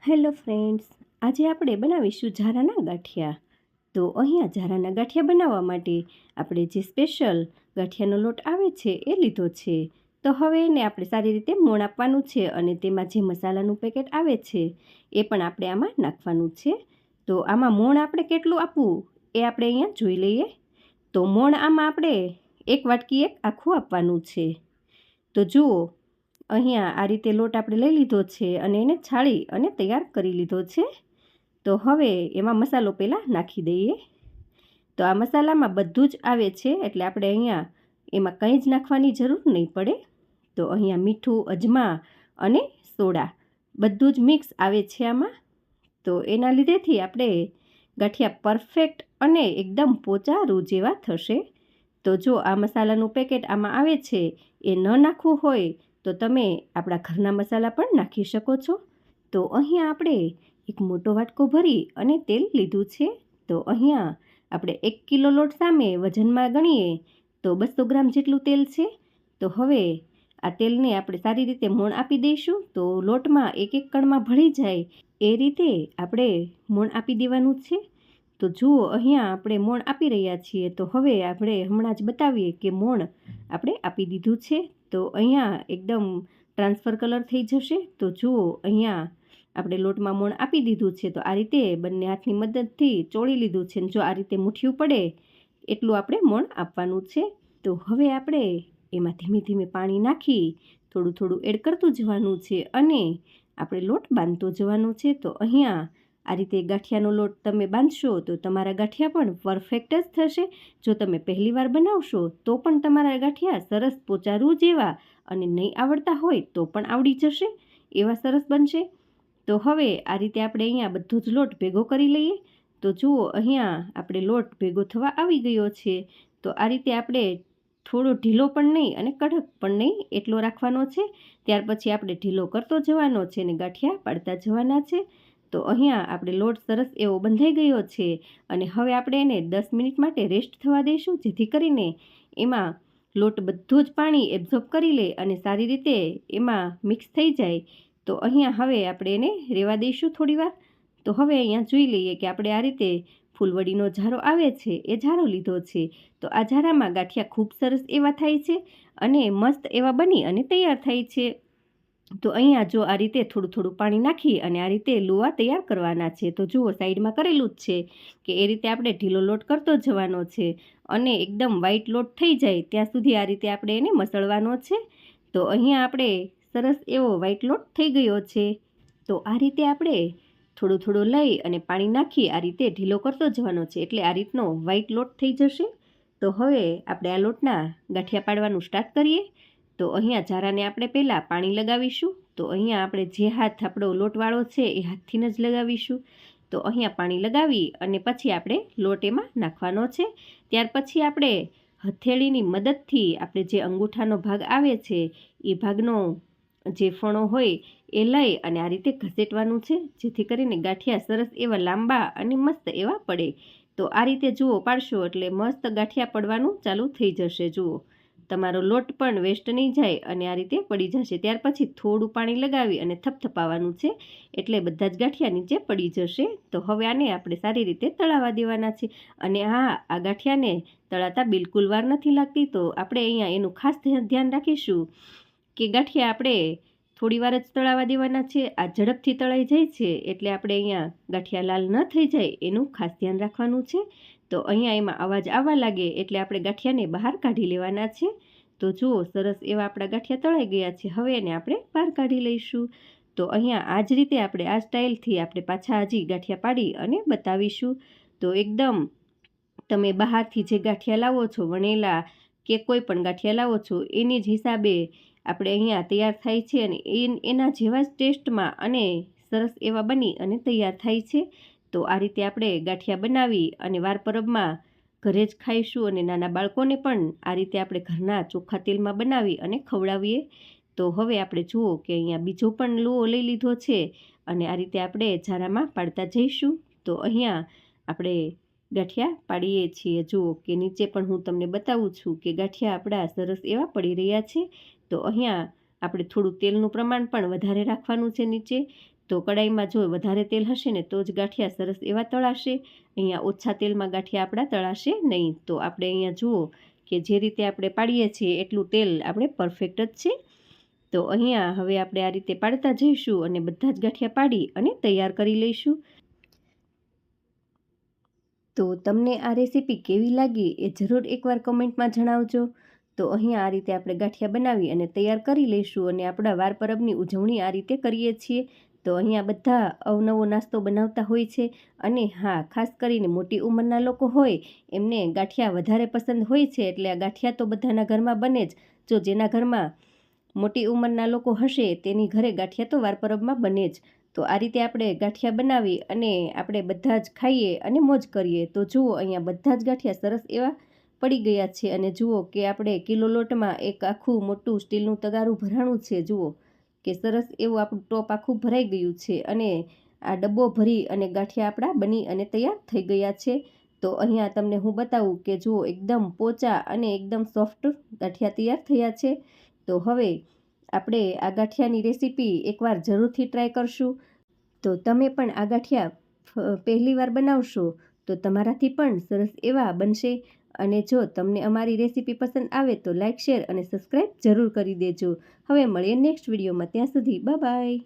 Hello friends, આજે આપણે બનાવીશું ઝારાના ગાંઠિયા. તો અહીંયા ઝારાના ગાંઠિયા બનાવવા માટે આપણે જે સ્પેશિયલ ગાંઠિયાનો લોટ આવે છે એ લીધો છે. તો હવે એને આપણે સારી રીતે મોણ આપવાનું છે અને તેમાં જે મસાલાનું પેકેટ આવે છે એ પણ આપણે આમાં નાખવાનું છે. તો આમાં મોણ આપણે કેટલું આપવું એ આપણે અહીંયા જોઈ લઈએ. તો મોણ આમાં આપણે 1 વાટકી આખું આપવાનું છે. તો જુઓ, અહીંયા આ રીતે લોટ આપણે લઈ લીધો છે અને એને છાળી અને તૈયાર કરી લીધો છે. તો હવે એમાં મસાલો પહેલાં નાખી દઈએ. તો આ મસાલામાં બધું જ આવે છે એટલે આપણે અહીંયા એમાં કંઈ જ નાખવાની જરૂર નહીં પડે. તો અહીંયા મીઠું, અજમા અને સોડા બધું જ મિક્સ આવે છે આમાં. તો એના લીધેથી આપણે ગાંઠિયા પરફેક્ટ અને એકદમ પોચા રૂ જેવા થશે. તો જો આ મસાલાનું પેકેટ આમાં આવે છે એ ન નાખવું હોય તો તમે આપણા ઘરના મસાલા પણ નાખી શકો છો. તો અહીંયા આપણે એક મોટો વાટકો ભરી અને તેલ લીધું છે. તો અહીંયા આપણે 1 કિલો લોટ સામે વજનમાં ગણીએ તો 200 ગ્રામ જેટલું તેલ છે. તો હવે આ તેલને આપણે સારી રીતે મોણ આપી દઈશું. તો લોટમાં એક કણમાં ભળી જાય એ રીતે આપણે મોણ આપી દેવાનું છે. તો જુઓ, અહીંયા આપણે મોણ આપી રહ્યા છીએ. તો હવે આપણે હમણાં જ બતાવીએ કે મોણ આપણે આપી દીધું છે. તો અહીંયા એકદમ ટ્રાન્સફર કલર થઈ જશે. તો જુઓ, અહીંયા આપણે લોટમાં મોણ આપી દીધું છે. તો આ રીતે બંને હાથની મદદથી ચોળી લીધું છે. જો આ રીતે મુઠ્ઠીયું પડે એટલું આપણે મોણ આપવાનું છે. તો હવે આપણે એમાં ધીમે ધીમે પાણી નાખી થોડું થોડું એડ કરતું જવાનું છે અને આપણે લોટ બાંધતો જવાનું છે. તો અહીંયા આ રીતે ગાંઠિયાનો લોટ તમે બાંધશો તો તમારા ગાંઠિયા પણ પરફેક્ટ જ થશે. જો તમે પહેલીવાર બનાવશો તો પણ તમારા ગાંઠિયા સરસ પોચારું જેવા અને નહીં આવડતા હોય તો પણ આવડી જશે એવા સરસ બનશે. તો હવે આ રીતે આપણે અહીંયા બધો જ લોટ ભેગો કરી લઈએ. તો જુઓ, અહીંયા આપણે લોટ ભેગો થવા આવી ગયો છે. તો આ રીતે આપણે થોડો ઢીલો પણ નહીં અને કડક પણ નહીં એટલો રાખવાનો છે. ત્યાર પછી આપણે ઢીલો કરતો જવાનો છે અને ગાંઠિયા પાડતા જવાના છે. તો અહીંયા આપણે લોટ સરસ એવો બંધાઈ ગયો છે અને હવે આપણે એને 10 મિનિટ માટે રેસ્ટ થવા દઈશું, જેથી કરીને એમાં લોટ બધું જ પાણી એબ્ઝોર્બ કરી લે અને સારી રીતે એમાં મિક્સ થઈ જાય. તો અહીંયા હવે આપણે એને રહેવા દઈશું થોડીવાર. તો હવે અહીંયા જોઈ લઈએ કે આપણે આ રીતે ફૂલવડીનો ઝારો આવે છે એ ઝારો લીધો છે. તો આ ઝારામાં ગાંઠિયા ખૂબ સરસ એવા થાય છે અને મસ્ત એવા બની અને તૈયાર થાય છે. તો અહીંયા જો આ રીતે થોડું થોડું પાણી નાખી અને આ રીતે લુવા તૈયાર કરવાના છે. તો જુઓ, સાઈડમાં કરેલું જ છે કે એ રીતે આપણે ઢીલો લોટ કરતો જવાનો છે અને એકદમ વ્હાઈટ લોટ થઈ જાય ત્યાં સુધી આ રીતે આપણે એને મસળવાનો છે. તો અહીંયા આપણે સરસ એવો વ્હાઈટ લોટ થઈ ગયો છે. તો આ રીતે આપણે થોડું થોડું લઈ અને પાણી નાખી આ રીતે ઢીલો કરતો જવાનો છે એટલે આ રીતનો વ્હાઈટ લોટ થઈ જશે. તો હવે આપણે આ લોટના ગાંઠિયા પાડવાનું સ્ટાર્ટ કરીએ. તો અહીંયા ઝારાને આપણે પહેલાં પાણી લગાવીશું. તો અહીંયા આપણે જે હાથ આપણો લોટવાળો છે એ હાથથી જ લગાવીશું. તો અહીંયા પાણી લગાવી અને પછી આપણે લોટ એમાં નાખવાનો છે. ત્યાર પછી આપણે હથેળીની મદદથી આપણે જે અંગૂઠાનો ભાગ આવે છે એ ભાગનો જે ફણો હોય એ લઈ અને આ રીતે ઘસેટવાનું છે, જેથી કરીને ગાંઠિયા સરસ એવા લાંબા અને મસ્ત એવા પડે. તો આ રીતે જુઓ, પાડશો એટલે મસ્ત ગાંઠિયા પડવાનું ચાલુ થઈ જશે. જુઓ, તમારો લોટ પણ વેસ્ટ નહીં જાય અને આ રીતે પડી જશે. ત્યાર પછી થોડું પાણી લગાવી અને થપથપાવવાનું છે એટલે બધા જ ગાંઠિયા નીચે પડી જશે. તો હવે આને આપણે સારી રીતે તળાવવા દેવાના છે. અને આ ગાંઠિયાને તળાતા બિલકુલ વાર નથી લાગતી. તો આપણે અહીંયા એનું ખાસ ધ્યાન રાખીશું કે ગાંઠિયા આપણે થોડી વાર જ તળાવવા દેવાના છે. આ ઝડપથી તળાઈ જાય છે એટલે આપણે અહીંયા ગાંઠિયા લાલ ન થઈ જાય એનું ખાસ ધ્યાન રાખવાનું છે. તો અહીંયા એમાં અવાજ આવવા લાગે એટલે આપણે ગાંઠિયાને બહાર કાઢી લેવાના છે. તો જુઓ, સરસ એવા આપણા ગાંઠિયા તળાઈ ગયા છે. હવે એને આપણે બહાર કાઢી લઈશું. તો અહીંયા આ જ રીતે આપણે આ સ્ટાઇલથી આપણે પાછા હજી ગાંઠિયા પાડી અને બતાવીશું. તો એકદમ તમે બહારથી જે ગાંઠિયા લાવો છો, વણેલા કે કોઈ પણ ગાંઠિયા લાવો છો, એની જ હિસાબે આપણે અહીંયા તૈયાર થાય છે અને એના જેવા જ ટેસ્ટમાં અને સરસ એવા બની અને તૈયાર થાય છે. તો આ રીતે આપણે ગાંઠિયા બનાવી અને વાર પરબમાં ઘરે જ ખાઈશું અને નાના બાળકોને પણ આ રીતે આપણે ઘરના ચોખ્ખા તેલમાં બનાવી અને ખવડાવીએ. તો હવે આપણે જુઓ કે અહીંયા બીજો પણ લુઓ લઈ લીધો છે અને આ રીતે આપણે ઝારામાં પાડતા જઈશું. તો અહીંયા આપણે ગાંઠિયા પાડીએ છીએ. જુઓ કે નીચે પણ હું તમને બતાવું છું કે ગાંઠિયા આપણા સરસ એવા પડી રહ્યા છે. તો અહીંયા આપણે થોડું તેલનું પ્રમાણ પણ વધારે રાખવાનું છે નીચે. તો કડાઈમાં જો વધારે તેલ હશે ને તો જ ગાંઠિયા સરસ એવા તળાશે. અહીંયા ઓછા તેલમાં ગાંઠિયા આપણા તળાશે નહીં. તો આપણે અહીંયા જુઓ કે જે રીતે આપણે પાડીએ છીએ એટલું તેલ આપણે પરફેક્ટ જ છે. તો અહીંયા હવે આપણે આ રીતે પાડતા જઈશું અને બધા જ ગાંઠિયા પાડી અને તૈયાર કરી લઈશું. તો તમને આ રેસીપી કેવી લાગી એ જરૂર એકવાર કમેન્ટમાં જણાવજો. તો અહીંયા આ રીતે આપણે ગાંઠિયા બનાવી અને તૈયાર કરી લઈશું અને આપણા વાર પરબની ઉજવણી આ રીતે કરીએ છીએ. તો અહીંયા બધા અવનવો નાસ્તો બનાવતા હોય છે. અને હા, ખાસ કરીને મોટી ઉંમરના લોકો હોય એમને ગાંઠિયા વધારે પસંદ હોય છે. એટલે આ ગાંઠિયા તો બધાના ઘરમાં બને જ. જો જેના ઘરમાં મોટી ઉંમરના લોકો હશે તેની ઘરે ગાંઠિયા તો વાર પરબમાં બને જ. તો આ રીતે આપણે ગાંઠિયા બનાવી અને આપણે બધા જ ખાઈએ અને મોજ કરીએ. તો જુઓ અહીંયા બધા જ ગાંઠિયા સરસ એવા પડી ગયા છે. અને જુઓ કે આપણે કિલો લોટમાં એક આખું મોટું સ્ટીલનું તગારું ભરાણું છે. જુઓ કે સરસ એવું આપણું ટોપ આખું ભરાઈ ગયું છે. અને આ ડબ્બો ભરી અને ગાંઠિયા આપણા બની અને તૈયાર થઈ ગયા છે. તો અહીંયા તમને હું બતાવું કે જુઓ એકદમ પોચા અને એકદમ સોફ્ટ ગાંઠિયા તૈયાર થયા છે. તો હવે આપણે આ ગાંઠિયાની રેસીપી એકવાર જરૂરથી ટ્રાય કરશું. તો તમે પણ આ ગાંઠિયા પહેલી વાર બનાવશો તો તમારાથી પણ સરસ એવા બનશે. અને જો તમને અમારી રેસીપી પસંદ આવે તો લાઇક, શેર અને સબસ્ક્રાઈબ જરૂર કરી દેજો. હવે મળીએ નેક્સ્ટ વિડીયોમાં. ત્યાં સુધી બાય બાય.